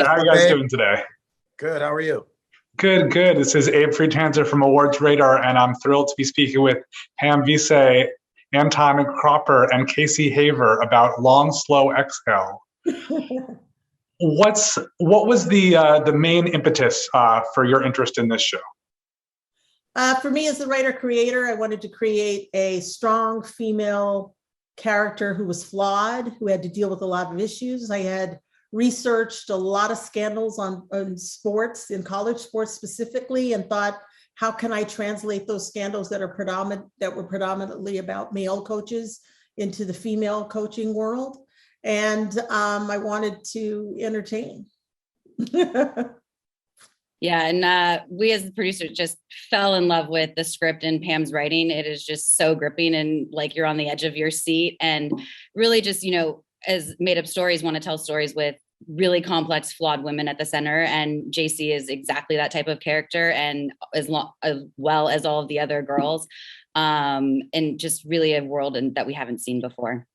how are you guys doing today? Good. How are you? Good, good. This is Abe Friedtanzer from Awards Radar, and I'm thrilled to be speaking with Pam Veasey, Anton Cropper, and Casey Haver about Long, Slow Exhale. What was the main impetus for your interest in this show? For me, as the writer-creator, I wanted to create a strong female character who was flawed, who had to deal with a lot of issues. I had researched a lot of scandals on sports, in college sports specifically, and thought, how can I translate those scandals that were predominantly about male coaches into the female coaching world? And I wanted to entertain. Yeah, and we as the producers just fell in love with the script and Pam's writing. It is just so gripping and like you're on the edge of your seat, and really just, as made up stories, want to tell stories with really complex, flawed women at the center. And JC is exactly that type of character, and as well as all of the other girls, and just really a world that we haven't seen before.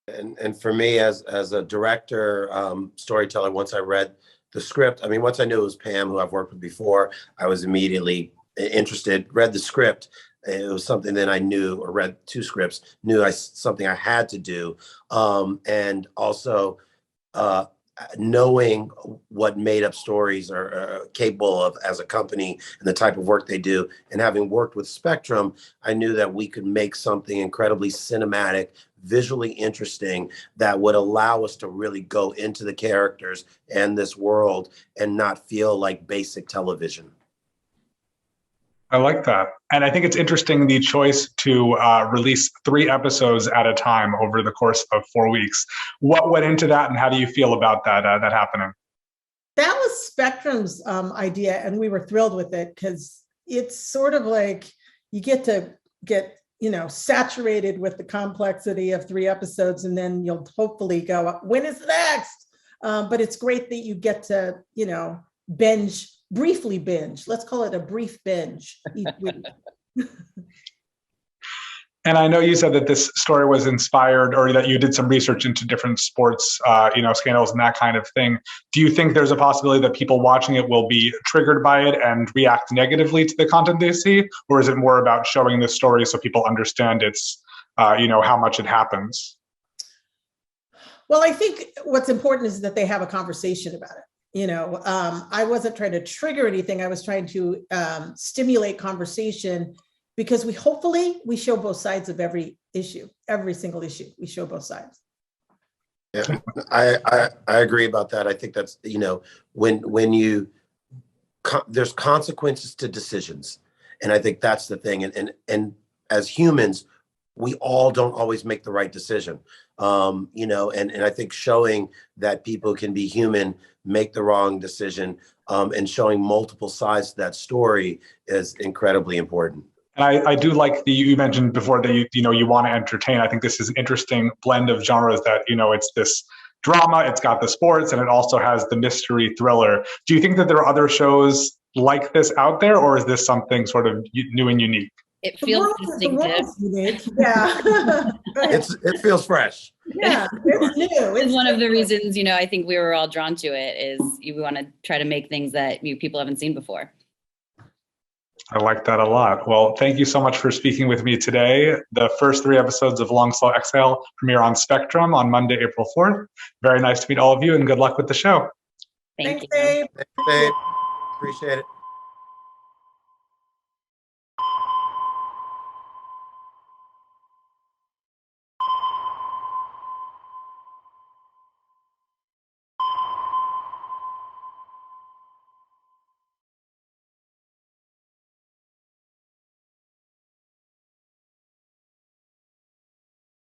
And for me, as a director, storyteller, once I read the script, once I knew it was Pam, who I've worked with before, I was immediately interested, read the script. It was something that I knew, or read two scripts, something I had to do. And also knowing what made up stories are capable of as a company and the type of work they do. And having worked with Spectrum, I knew that we could make something incredibly cinematic, visually interesting, that would allow us to really go into the characters and this world and not feel like basic television. I like that. And I think it's interesting, the choice to release 3 episodes at a time over the course of 4 weeks. What went into that, and how do you feel about that happening? That was Spectrum's idea, and we were thrilled with it because it's sort of like you get saturated with the complexity of 3 episodes, and then you'll hopefully go, when is next? But it's great that you get to, briefly binge. Let's call it a brief binge each week. And I know you said that this story was inspired, or that you did some research into different sports, scandals and that kind of thing. Do you think there's a possibility that people watching it will be triggered by it and react negatively to the content they see? Or is it more about showing the story so people understand its, how much it happens? Well, I think what's important is that they have a conversation about it. I wasn't trying to trigger anything. I was trying to stimulate conversation, because we show both sides of every issue, every single issue. We show both sides. Yeah, I agree about that. I think that's, when there's consequences to decisions. And I think that's the thing. And as humans, we all don't always make the right decision. And I think showing that people can be human, make the wrong decision, and showing multiple sides to that story is incredibly important. And I do like you mentioned before that you want to entertain. I think this is an interesting blend of genres that, it's this drama, it's got the sports, and it also has the mystery thriller. Do you think that there are other shows like this out there, or is this something sort of new and unique? It feels distinctive. Yeah. It feels fresh. Yeah, it's new. It's one of the reasons, I think we were all drawn to it, is we want to try to make things that people haven't seen before. I like that a lot. Well, thank you so much for speaking with me today. The first 3 episodes of Long, Slow Exhale premiere on Spectrum on Monday, April 4th. Very nice to meet all of you, and good luck with the show. Thank you. Thanks, Dave. Thanks, Dave. Appreciate it.